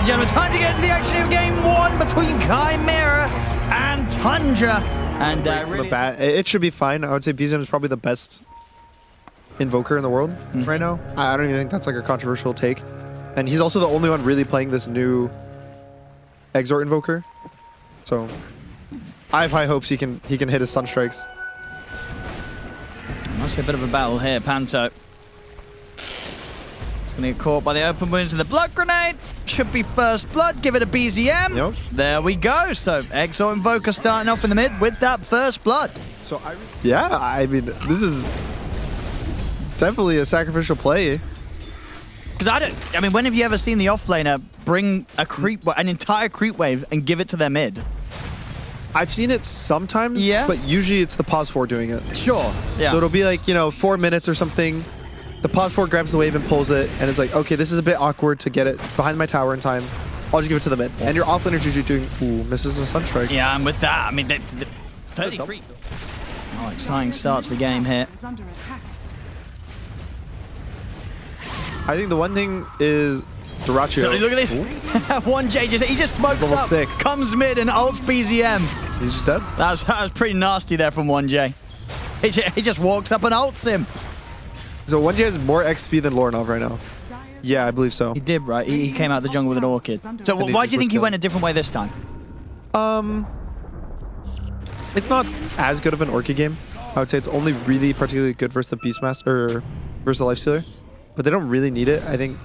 and gentlemen. Time to get into the action of game one between Chimera and Tundra. And really, it should be fine. I would say BZM is probably the best invoker in the world right now. I don't even think that's like a controversial take. And he's also the only one really playing this new Exort invoker. So I have high hopes he can hit his stun strikes. Must be a bit of a battle here, Panto. It's going to get caught by the open wounds of the blood grenade. Should be first blood. Give it a BZM. Yep. There we go. So Exort Invoker starting off in the mid with that first blood. So I mean, this is definitely a sacrificial play. Because I mean, when have you ever seen the offlaner bring an entire creep wave and give it to their mid? I've seen it sometimes, yeah, but usually it's the pause 4 doing it. Sure. Yeah. So it'll be like, 4 minutes or something. The pause 4 grabs the wave and pulls it, and it's like, okay, this is a bit awkward to get it behind my tower in time. I'll just give it to the mid. And your offlaner's usually doing, misses a Sunstrike. Yeah, and with that, I mean, 33. Oh, exciting start to the game here. I think the one thing is Dyrachyo. Look at this. 1J, he just smoked up, 6. Comes mid and ults BZM. He's just dead. That was pretty nasty there from 1J. He just walks up and ults him. So 1J has more XP than Lorinov right now. Yeah, I believe so. He did, right? He came out of the jungle with an orchid. So why do you think he went a different way this time? It's not as good of an orchid game. I would say it's only really particularly good versus the Beastmaster or versus the Lifestealer. But they don't really need it. I think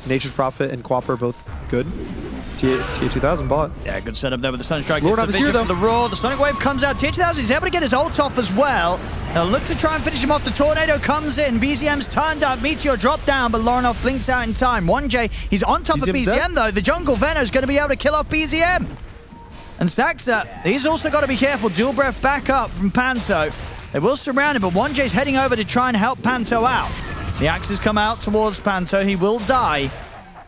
Nature's Prophet and Quap are both good. TA2000 bot. Yeah, good setup there with the Sunstrike. Lorinov is here though. The Roar, the Sonic Wave comes out. TA2000 is able to get his ult off as well. They'll look to try and finish him off. The Tornado comes in. BZM's turned up. Meteor drop down, but Lorinov blinks out in time. 1J, he's on top of BZM though. The Jungle Venom's going to be able to kill off BZM. And Staxa, he's also got to be careful. Dual Breath back up from Panto. They will surround him, but 1J's heading over to try and help Panto out. The axes come out towards Panto. He will die.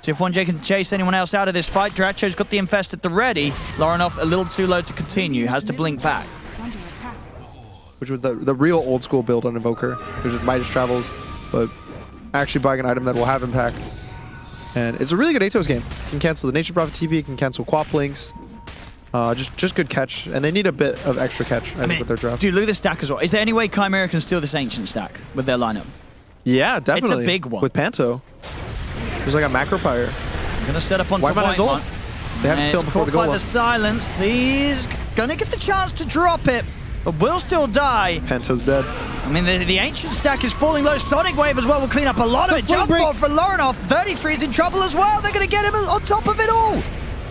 See if 1J can chase anyone else out of this fight. Dyrachyo's got the Infest at the ready. Lorinov a little too low to continue. Has to blink back. Which was the real old school build on Invoker. Which is Midas Travels, but actually buying an item that will have impact. And it's a really good Atos game. You can cancel the Nature Prophet TP, you can cancel Quap links. Just good catch. And they need a bit of extra catch, I think, with their draft. Dude, look at this stack as well. Is there any way Chimera can steal this Ancient stack with their lineup? Yeah, definitely. It's a big one. With Panto. There's like a macro pyre. Gonna set up onto Whitemon. They have to kill him before the goal. By the silence, he's gonna get the chance to drop it, but will still die. Panto's dead. I mean, the Ancient stack is falling low. Sonic Wave as well will clean up a lot of it. Jump ball for Lorinov. 33 is in trouble as well. They're gonna get him on top of it all.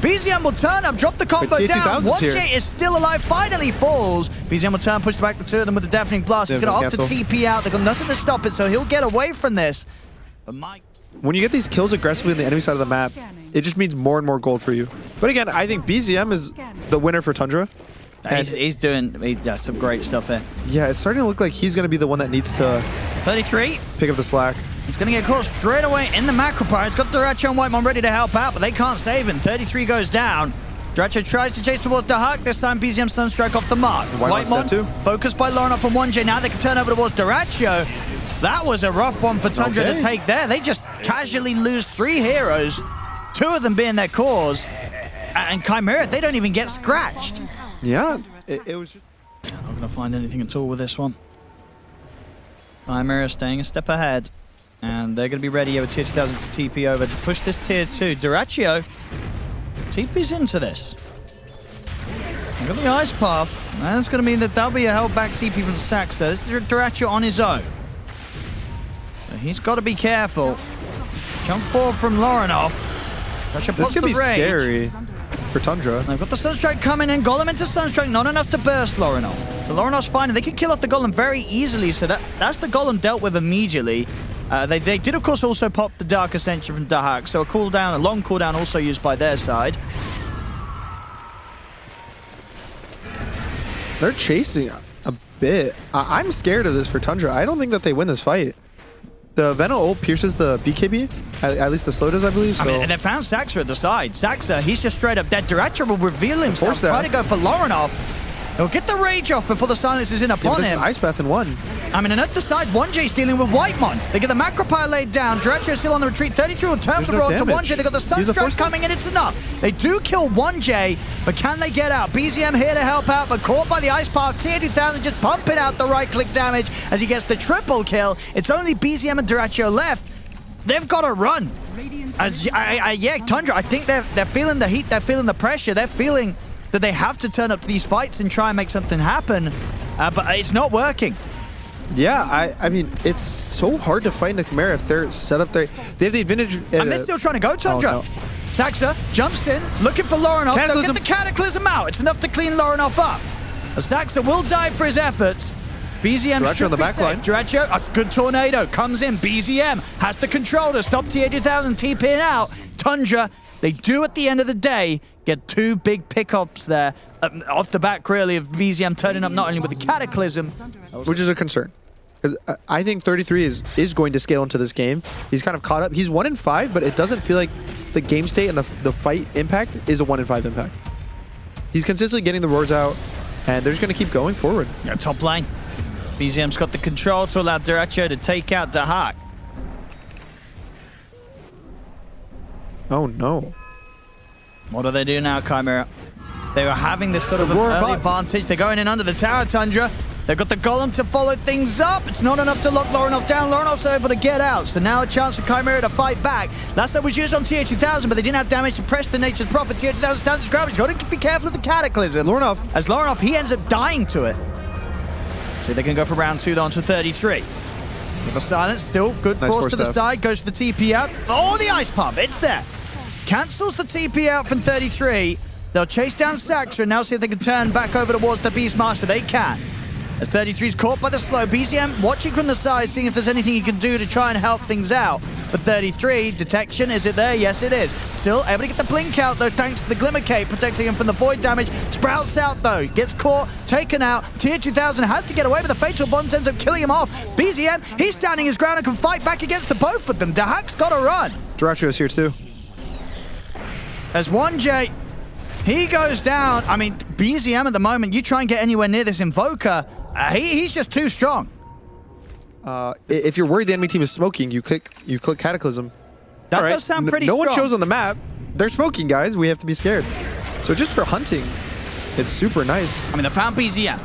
BZM will turn up, drop the combo down. 1J is still alive, finally falls. BZM will turn, push back the two of them with a deafening blast. He's going to opt to TP out. They've got nothing to stop it, so he'll get away from this. But Mike, when you get these kills aggressively on the enemy side of the map, it just means more and more gold for you. But again, I think BZM is the winner for Tundra. He's doing some great stuff here. Yeah, it's starting to look like he's going to be the one that needs to 33. Pick up the slack. He's going to get caught straight away in the macro pyre. He's got Dyrachyo and Whitemon ready to help out, but they can't save him. 33 goes down. Dyrachyo tries to chase towards Dahak. This time, BZM Sunstrike off the mark. Whitemon focused by Lorinov on 1J. Now they can turn over towards Dyrachyo. That was a rough one for Tundra to take there. They just casually lose 3 heroes, 2 of them being their cores. And Chimera, they don't even get scratched. Yeah, it was just... Yeah, not going to find anything at all with this one. Chimera staying a step ahead. And they're going to be ready over tier 2000 to TP over to push this tier 2. Dyrachyo TP's into this. They've got the Ice Path. And that's going to mean that that'll be a held back TP from Staxa. This is Dyrachyo on his own. So he's got to be careful. Jump forward from Lorinov. This could be scary for Tundra. They've got the Sunstrike coming in. Golem into Sunstrike, not enough to burst Lorinov. So Lorinov's fine, and they can kill off the Golem very easily. So that's the Golem dealt with immediately. They did, of course, also pop the Dark Ascension from Dahak, so a long cooldown also used by their side. They're chasing a bit. I'm scared of this for Tundra. I don't think that they win this fight. The Venom ult pierces the BKB, at least the slow does, I believe. So. I mean, they found Saxa at the side. Saxa, he's just straight up dead. Dyrachyo will reveal himself, try to go for Lorinov. He'll get the rage off before the silence is in upon him. Ice Path in one. I mean, and at the side, 1J's dealing with Whitemon. They get the Macropire laid down. Dracho's still on the retreat. 33 will turn the road to 1J. They got the Sunstroke coming in. It's enough. They do kill 1J, but can they get out? BZM here to help out, but caught by the Ice Path. TA2000 just pumping out the right-click damage as he gets the triple kill. It's only BZM and Dracho left. They've got to run. Yeah, Tundra, I think they're feeling the heat. They're feeling the pressure. They're feeling that they have to turn up to these fights and try and make something happen, but it's not working. Yeah, I mean, it's so hard to fight in a Chimera if they're set up there. They have the advantage. And they're still trying to go, Tundra. Oh, no. Saxa jumps in, looking for Lorinov. They'll get the Cataclysm out. It's enough to clean Lorinov up. Saxa will die for his efforts. BZM Dracho on the back line. Dracho, a good tornado comes in. BZM has the control to stop TA2000 TPing out. Tundra, they do at the end of the day get two big pickups there off the back, really, of BZM turning up not only with the Cataclysm, which is a concern. Because I think 33 is going to scale into this game. He's kind of caught up. He's 1-5, but it doesn't feel like the game state and the fight impact is a 1-5 impact. He's consistently getting the roars out, and they're just going to keep going forward. Yeah, top lane. BZM's got the control to allow Dracho to take out Dahak. Oh, no. What do they do now, Chimera? They were having this sort of early advantage. They're going in under the tower, Tundra. They've got the Golem to follow things up. It's not enough to lock Lorinov down. Lorinov's able to get out. So now a chance for Chimera to fight back. Last time was used on TA2000, but they didn't have damage to press the Nature's Prophet. TA2000 stands his ground. He's got to be careful of the Cataclysm. As Lorinov, he ends up dying to it. So they can go for round 2 on to 33. With the silence, still good force to the side. Goes for the TP out. Oh, the Ice Pump. It's there. Cancels the TP out from 33. They'll chase down Saxa and now see if they can turn back over towards the Beastmaster. They can. As 33's caught by the slow. BZM watching from the side, seeing if there's anything he can do to try and help things out. But 33, detection, is it there? Yes, it is. Still able to get the blink out, though, thanks to the Glimmer Cape, protecting him from the void damage. Sprouts out, though. Gets caught, taken out. TA2000 has to get away, but the Fatal Bonds ends up killing him off. BZM, he's standing his ground and can fight back against the both of them. Dahak's got to run. Dracho's here, too. As 1J, he goes down. I mean, BZM at the moment, you try and get anywhere near this Invoker, he's just too strong. If you're worried the enemy team is smoking, you click Cataclysm. That does sound pretty strong. No one shows on the map. They're smoking, guys. We have to be scared. So just for hunting, it's super nice. I mean, they found BZM.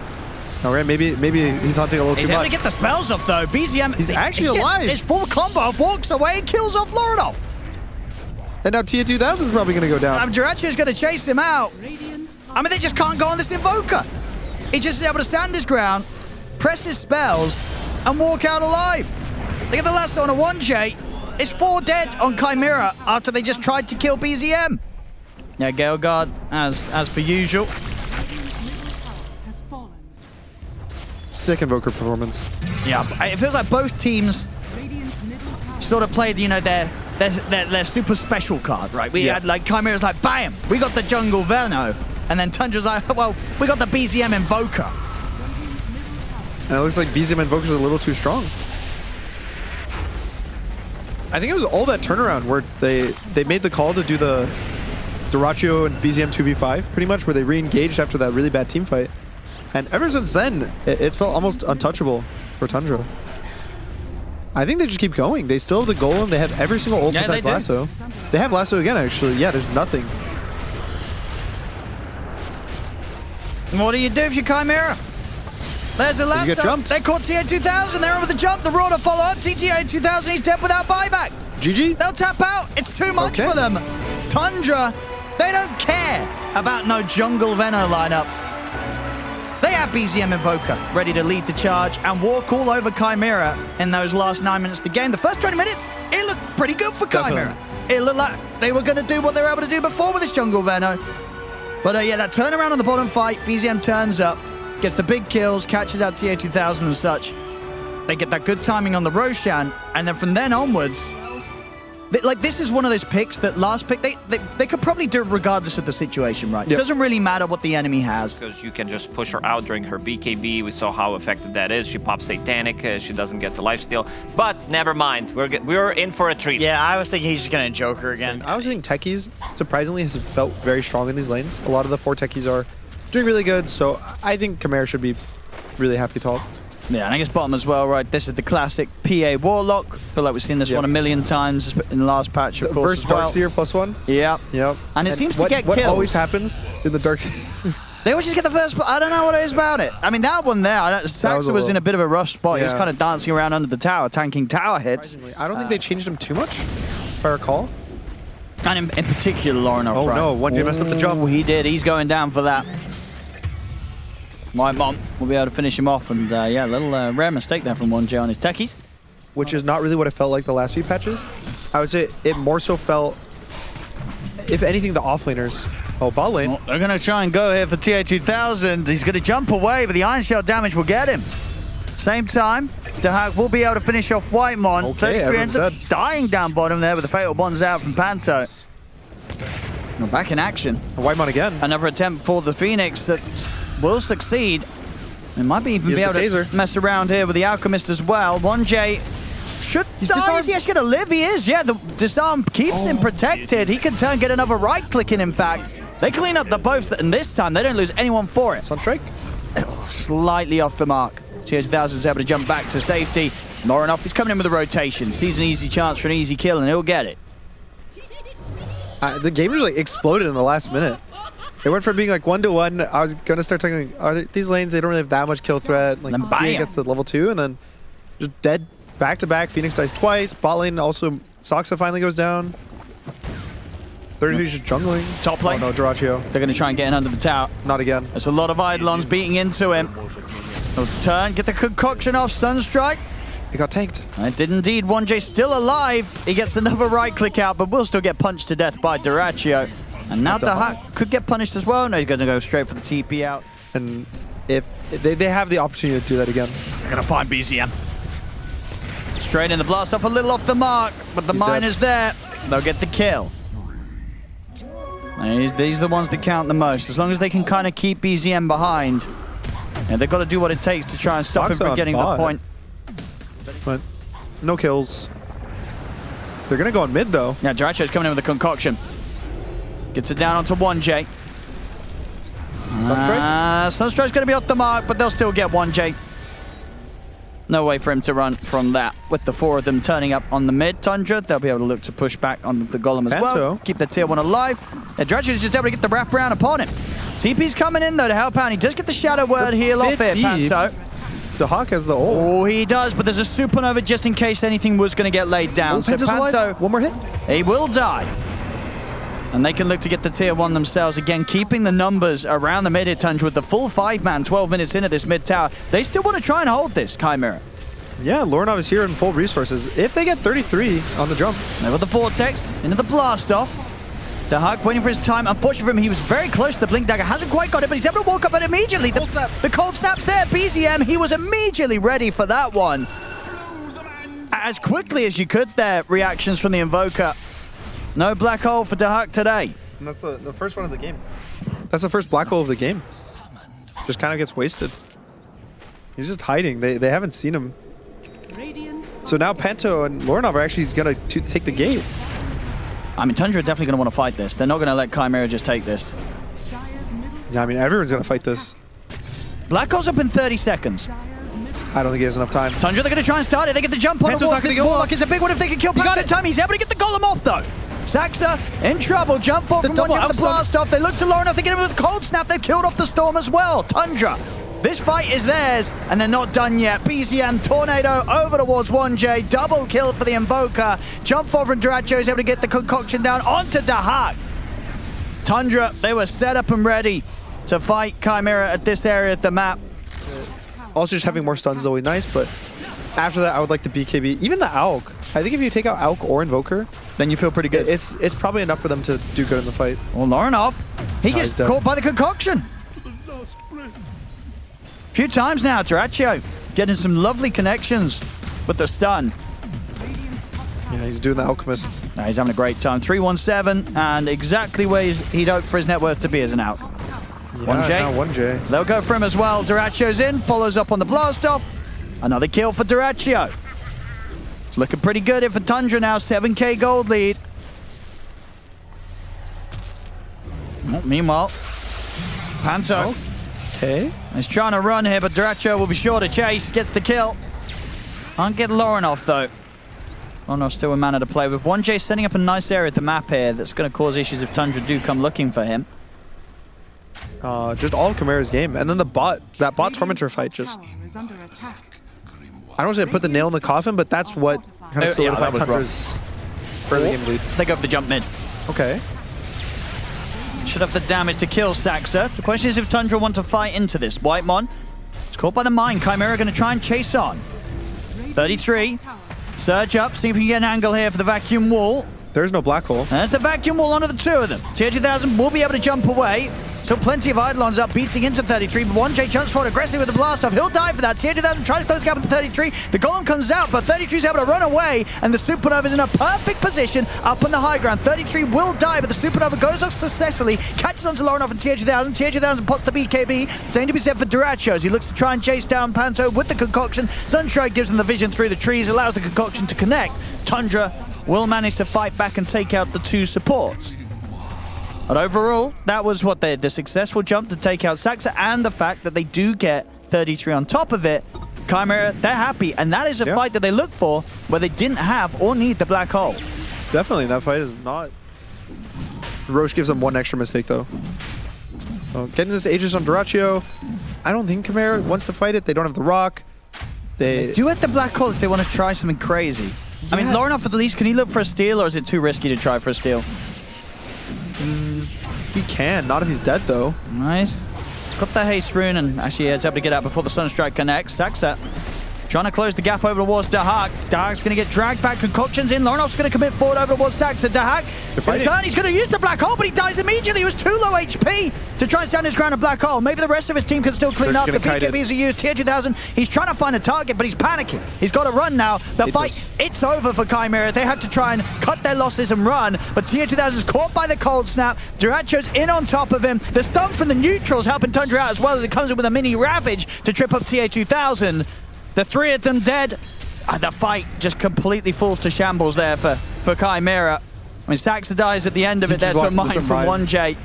All right, maybe he's hunting a little too much. He's able to get the spells off, though. BZM, he's actually alive. It's full combo. Walks away, kills off Lorinov. And now TA2000 is probably going to go down. Dracho's going to chase him out. I mean, they just can't go on this Invoker. He's just able to stand his ground, press his spells, and walk out alive. They get the last one on 1J. It's 4 dead on Chimera after they just tried to kill BZM. Yeah, Gale Guard, as per usual. Sick Invoker performance. Yeah, it feels like both teams sort of played, you know, their super special card, right? We had, like, Chimera's like, bam, we got the Jungle Veno. And then Tundra's like, well, we got the BZM Invoker. And it looks like BZM Invoker's a little too strong. I think it was all that turnaround where they made the call to do the Dracho and BZM 2v5, pretty much, where they re-engaged after that really bad team fight. And ever since then, it's felt almost untouchable for Tundra. I think they just keep going. They still have the Golem. They have every single ult besides Lasso. They have Lasso again, actually. Yeah, there's nothing. What do you do if you're Chimera? There's the last jump. They caught TA2000. They're over the jump. The Roar to follow up. TA2000, he's dead without buyback. GG. They'll tap out. It's too much for them. Tundra, they don't care about no Jungle Veno lineup. They have BZM Invoker ready to lead the charge and walk all over Chimera in those last 9 minutes of the game. The first 20 minutes, it looked pretty good for Chimera. It looked like they were going to do what they were able to do before with this Jungle Veno. But yeah, that turnaround on the bottom fight, BZM turns up, gets the big kills, catches out TA2000 and such. They get that good timing on the Roshan, and then from then onwards, this is one of those picks that last pick, they could probably do it regardless of the situation, right? Yep. It doesn't really matter what the enemy has. Because you can just push her out during her BKB. We saw how effective that is. She pops Satanic, she doesn't get the lifesteal. But never mind, we're in for a treat. Yeah, I was thinking he's just going to Joker again. I was thinking Techies, surprisingly, has felt very strong in these lanes. A lot of the 4 Techies are doing really good. So I think CHIMERA should be really happy top. Yeah, and I guess bottom as well, right? This is the classic PA Warlock. Feel like we've seen this one a million times in the last patch, of course. First Darkseer +1. Yep. Yep. And it seems to get what killed. What always happens in the Darkseer? They always just get the first. I don't know what it is about it. I mean, that one there, Saxa was in a bit of a rough spot. He was kind of dancing around under the tower, tanking tower hits. I don't think they changed him too much, if I recall. And in particular, Laurenov. Oh no, 1J messed up the jump. He did. He's going down for that. My mom will be able to finish him off. And yeah, a little rare mistake there from 1J on his techies. Which is not really what it felt like the last few patches. I would say it more so felt, if anything, the offlaners. Oh, bot lane. Well, they're going to try and go here for TA2000. He's going to jump away, but the Iron Shell damage will get him. Same time, Dahak will be able to finish off Whitemon. Okay, 33 ends up said. dying down bottom there with the Fatal Bonds out from Panto. We're back in action. Whitemon again. Another attempt for the Phoenix that will succeed. It might be even be able to mess around here with the Alchemist as well. 1J should die. Is he actually going to live? He is, yeah. The disarm keeps him protected. He can turn, get another right click in fact. They clean up the both, and this time they don't lose anyone for it. Sunstrike? Slightly off the mark. TA2000 is able to jump back to safety. Laurenov is coming in with a rotation. Sees an easy chance for an easy kill, and he'll get it. The game just like exploded in the last minute. It went from being like 1-1. I was going to start talking, these lanes, they don't really have that much kill threat. Like, DA gets the level 2, and then just dead back-to-back. Phoenix dies twice. Bot lane also, Soxa finally goes down. 32 just jungling. Top lane. Oh no, Dyrachyo. They're going to try and get in under the tower. Not again. There's a lot of Eidolons beating into him. He'll turn, get the concoction off, Sunstrike. He got tanked. It did indeed. 1J still alive. He gets another right click out, but will still get punched to death by Dyrachyo. And now Dahak could get punished as well. No, he's going to go straight for the TP out. And if they have the opportunity to do that again. They're going to find BZM. Straight in the blast off, a little off the mark, but the mine is there. They'll get the kill. And these are the ones that count the most. As long as they can kind of keep BZM behind. And they've got to do what it takes to try and stop him from getting the point. But no kills. They're going to go on mid, though. Yeah, Dyrachyo's coming in with a concoction. Gets it down onto 1J. Sunstrike's going to be off the mark, but they'll still get 1J. No way for him to run from that. With the 4 of them turning up on the mid Tundra, they'll be able to look to push back on the Golem as well. Keep the tier 1 alive. And Dyrachyo's just able to get the wraparound upon him. TP's coming in, though, to help out. He does get the Shadow Word heal off here, Panto. The Hawk has the ult. Oh, he does, but there's a supernova just in case anything was going to get laid down. So Panto, one more hit. He will die. And they can look to get the tier 1 themselves again, keeping the numbers around the mid here, Tundra, with the full 5-man, 12 minutes in at this mid tower. They still want to try and hold this, CHIMERA. Yeah, Laurenov is here in full resources. If they get 33 on the jump. Now with the Vortex, into the blast off. Dahak waiting for his time. Unfortunately for him, he was very close to the Blink Dagger. Hasn't quite got it, but he's able to walk up and immediately. The cold snap's there. BZM, he was immediately ready for that one. As quickly as you could there, reactions from the Invoker. No black hole for Dahak today. And that's the first one of the game. That's the first black hole of the game. Just kind of gets wasted. He's just hiding. They haven't seen him. So now Panto and Laurenov are actually going to take the gate. I mean, Tundra are definitely going to want to fight this. They're not going to let CHIMERA just take this. Yeah, I mean, everyone's going to fight this. Black hole's up in 30 seconds. I don't think he has enough time. Tundra, they're going to try and start it. They get the jump on the wall. Warlock is a big one if they can kill Panto in time. He's able to get the Golem off, though. Saxa in trouble. Jump forward from 1J with the blast off. They look to Laurenov. They get him with the cold snap. They've killed off the Storm as well. Tundra. This fight is theirs, and they're not done yet. BZM, Tornado over towards 1J. Double kill for the Invoker. Jump forward from Dyrachyo is able to get the concoction down onto Dahak. Tundra, they were set up and ready to fight CHIMERA at this area of the map. Also, just having more stuns is always nice, but after that, I would like the BKB. Even the Auk. I think if you take out Auk or Invoker, then you feel pretty good. It's probably enough for them to do good in the fight. Well, Laurenov, he gets caught by the concoction. A few times now, Dyrachyo getting some lovely connections with the stun. Yeah, he's doing the Alchemist. Now he's having a great time. 317, and exactly where he'd hoped for his net worth to be as an out. Yeah, 1J. They'll go for him as well. Dyrachyo's in, follows up on the blast off. Another kill for Dyrachyo. It's looking pretty good here for Tundra now. 7k gold lead. Well, meanwhile, Panto Okay. He's trying to run here, but Duracho will be sure to chase. Gets the kill. Can't get Lauren off, though. Oh no, still with mana to play with. 1J setting up a nice area at the map here that's going to cause issues if Tundra do come looking for him. Just all of Chimera's game. And then the bot, that bot Tormentor fight just... I don't say put the nail in the coffin, but that's what kind of solidified Tundra's early game lead. They go for the jump mid. Okay. Should have the damage to kill Saxa. The question is if Tundra want to fight into this. Whitemon is caught by the mine. Chimera going to try and chase on. 33. Surge up. See if we can get an angle here for the vacuum wall. There's no black hole. There's the vacuum wall onto the two of them. Tier 2000 will be able to jump away. Still plenty of Eidolons up, beating into 33, but 1J jumps forward aggressively with the blast off. He'll die for that. Tier 2000 tries to close the gap with the 33. The golem comes out, but 33 is able to run away, and the Supernova is in a perfect position up on the high ground. 33 will die, but the Supernova goes off successfully, catches onto Lauren off in Tier 2000. Tier 2000 pots the BKB. Same to be said for Duracho as he looks to try and chase down Panto with the concoction. Sunstrike gives him the vision through the trees, allows the concoction to connect. Tundra will manage to fight back and take out the two supports. But overall, that was what the successful jump to take out Saxa, and the fact that they do get 33 on top of it. Chimera, they're happy, and that is a fight that they look for where they didn't have or need the black hole. Definitely, that fight is not... Roche gives them one extra mistake, though. So getting this Aegis on Duracho, I don't think Chimera wants to fight it. They don't have the rock. They do at the black hole if they want to try something crazy. I mean, Lauren, at least, can he look for a steal, or is it too risky to try for a steal? He can, not if he's dead though. Nice. Got the haste rune, and actually he's able to get out before the Sunstrike connects. Saxa trying to close the gap over towards Dahak. Dahak's going to get dragged back. Concoction's in. Lorenov's going to commit forward over towards Saxa. Dahak, he's going to use the black hole, but he dies immediately. He was too low HP to try and stand his ground in black hole. Maybe the rest of his team can still clean up. The BKBs are used. Tier 2000, he's trying to find a target, but he's panicking. He's got to run now. The fight, it's over for Chimera. They have to try and cut their losses and run, but Tier 2000 is caught by the cold snap. Duracho's in on top of him. The stun from the neutrals helping Tundra out as well as it comes in with a mini Ravage to trip up Tier 2000. The three of them dead. The fight just completely falls to shambles there for Chimera. I mean, Saxa dies at the end of it there to a mine from 1J.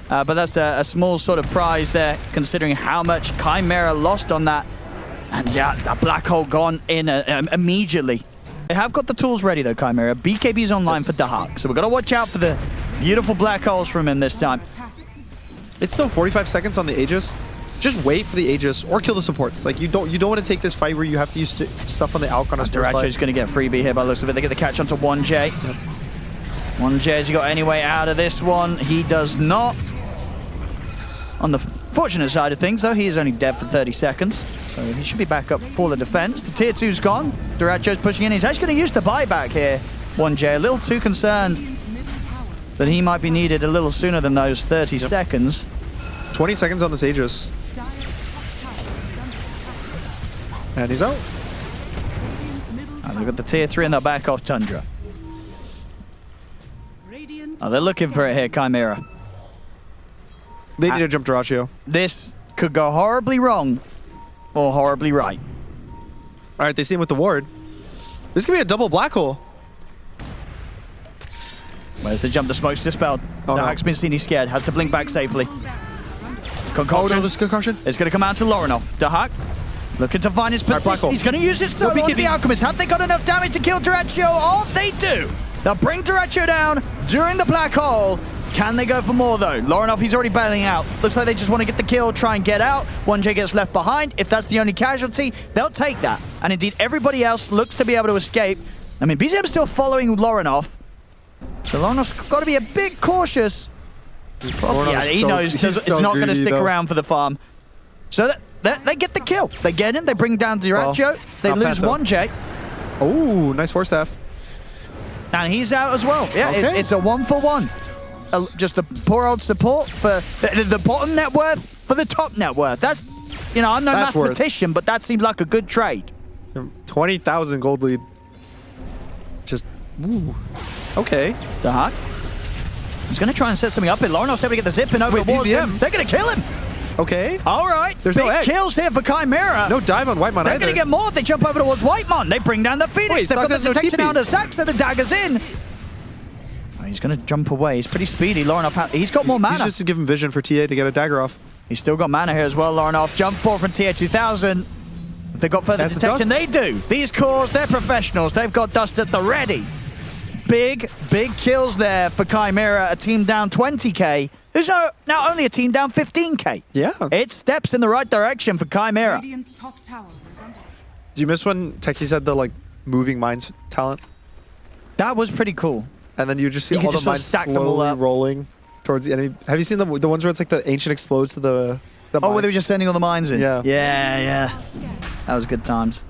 But that's a small sort of prize there, considering how much Chimera lost on that. And that black hole gone in immediately. They have got the tools ready though, Chimera. BKB's online for Dahak, so we've got to watch out for the beautiful black holes from him this time. It's still 45 seconds on the Aegis. Just wait for the Aegis or kill the supports. Like you don't want to take this fight where you have to use stuff on the Alk on a Duracho's going to get a freebie here by the looks of it. They get the catch onto 1J. Yep. 1J, has he got any way out of this one? He does not. On the fortunate side of things, though, he is only dead for 30 seconds. So he should be back up for the defense. The tier 2's gone. Duracho's pushing in. He's actually going to use the buyback here. 1J, a little too concerned that he might be needed a little sooner than those 30 seconds. 20 seconds on this Aegis. And he's out. And they've got the tier 3 and they'll back off Tundra. Oh, they're looking for it here, Chimera. They need to jump Duracho. This could go horribly wrong or horribly right. All right, they see him with the ward. This could be a double black hole. Where's the jump? The smoke's dispelled. Dahak's been seen, he's scared. Has to blink back safely. Concoction. Oh, no, this concoction. It's going to come out to Lorenov. Dahak looking to find his position. He's going to use his solo onto the Alchemist. Have they got enough damage to kill Duracho? Oh, they do. They'll bring Duracho down during the black hole. Can they go for more, though? Lorenov, he's already bailing out. Looks like they just want to get the kill, try and get out. 1J gets left behind. If that's the only casualty, they'll take that. And indeed, everybody else looks to be able to escape. I mean, BZM's still following Lorenov. So Lorenov's got to be a bit cautious. Yeah, he knows it's not going to stick around for the farm. So they get the kill. They get in, they bring down Duracho. They lose 1J. Oh, nice force staff. And he's out as well. Yeah, it's a 1-for-1. Just the poor old support for the bottom net worth for the top net worth. That's, you know, I'm no mathematician, but that seems like a good trade. 20,000 gold lead. Just, ooh. Okay. Dahak. He's going to try and set something up here. Lorenov's able to get the zip in over the walls. They're going to kill him. Okay. All right. There's big kills here for Chimera. No dive on Whitemon. They're going to get more if they jump over towards Whitemon. They bring down the Phoenix. They've got the detection down to Saxa. The dagger's in. Oh, he's going to jump away. He's pretty speedy. Lorenov, he's got more mana. He's just to give him vision for TA to get a dagger off. He's still got mana here as well, Lauren jump forward from TH2000. If they've got further detection, they do. These cores, they're professionals. They've got dust at the ready. Big kills there for Chimera, a team down 20k. Who's now only a team down 15k. Yeah. It steps in the right direction for Chimera. Top tower is under. Do you miss when Techie said the like moving mines talent? That was pretty cool. And then you just see You all could the just mines stack them all slowly up. rolling towards the enemy. Have you seen the ones where it's like the ancient explodes to the Oh, mine? where they were just sending all the mines in? Yeah. Yeah. That was good times.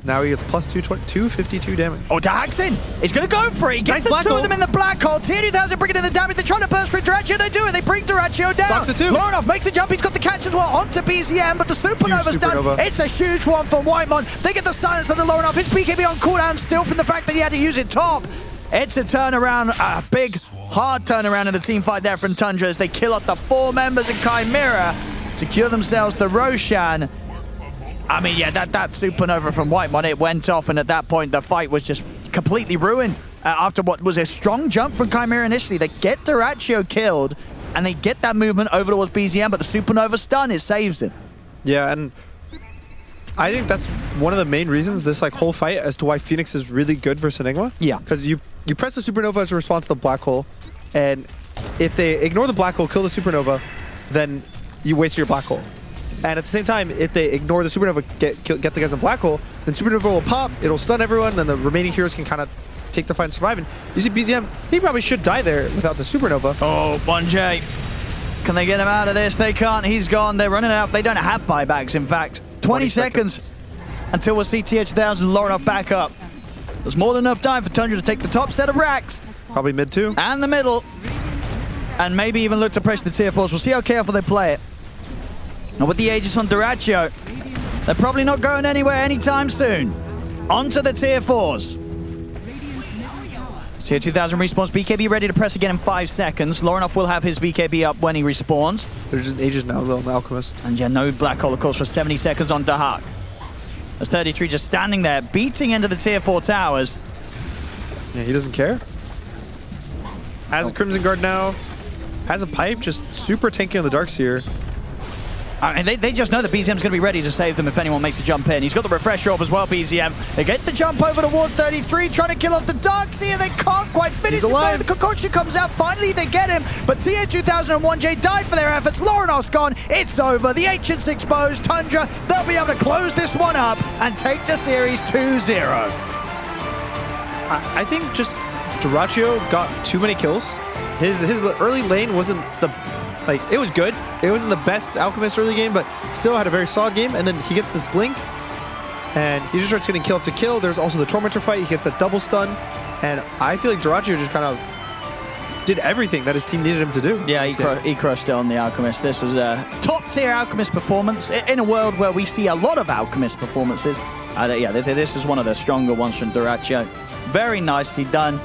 Now he gets plus 252 damage. Oh, Daxton is going to go for it. He gets Nice the two black of them in the black hole. TN2000 bringing in the damage. They're trying to burst for Duraccio. They do it. They bring Duraccio down. Sucks it too. Lauren makes the jump. He's got the catch as well onto BZM, but the Supernova's done. Supernova. It's a huge one from Whitemon. They get the silence from the Lauren. His BKB on cooldown still from the fact that he had to use it top. It's a turnaround, a big, hard turnaround in the team fight there from Tundra as they kill up the 4 members of Chimera, secure themselves the Roshan. I mean, yeah, that Supernova from Whitemon, it went off, and at that point, the fight was just completely ruined. After what was a strong jump from Chimera initially, they get Duraccio killed, and they get that movement over towards BZM, but the Supernova stun, it saves him. Yeah, and I think that's one of the main reasons this like whole fight as to why Phoenix is really good versus Enigma. Yeah. Because you press the Supernova as a response to the black hole, and if they ignore the black hole, kill the Supernova, then you waste your black hole. And at the same time, if they ignore the Supernova, get the guys in black hole, then Supernova will pop, it'll stun everyone, then the remaining heroes can kind of take the fight and survive. And you see BZM, he probably should die there without the Supernova. Oh, 1J. Can they get him out of this? They can't. He's gone. They're running out. They don't have buybacks, in fact. 20 seconds until we'll see TH2000 Lauren back up. There's more than enough time for Tundra to take the top set of racks. Probably mid 2. And the middle. And maybe even look to press the tier 4s. We'll see how careful they play it. And with the Aegis on Duraccio, they're probably not going anywhere anytime soon. Onto the tier 4s. Tier 2000 respawns. BKB ready to press again in 5 seconds. Lauren will have his BKB up when he respawns. They're just Aegis now, though, on the Alchemist. And yeah, no black hole, of course, for 70 seconds on Dahak. As 33 just standing there, beating into the tier 4 towers. Yeah, he doesn't care. Has a Crimson Guard now. Has a pipe, just super tanky on the Darkseer. And they just know that BZM's going to be ready to save them if anyone makes a jump in. He's got the refresher orb as well, BZM. They get the jump over towards 33, trying to kill off the Darkseer. They can't quite finish. He's alive. The concoction comes out. Finally, they get him. But TH2000 and 1J died for their efforts. Laurenos gone. It's over. The Ancients exposed. Tundra, they'll be able to close this one up and take the series 2-0. I think just Duraccio got too many kills. His early lane wasn't the... Like, it was good. It wasn't the best Alchemist early game, but still had a very solid game. And then he gets this blink, and he just starts getting kill after kill. There's also the Tormentor fight. He gets a double stun. And I feel like Duraccio just kind of did everything that his team needed him to do. Yeah, he crushed it on the Alchemist. This was a top-tier Alchemist performance in a world where we see a lot of Alchemist performances. Yeah, this was one of the stronger ones from Duraccio. Very nicely done.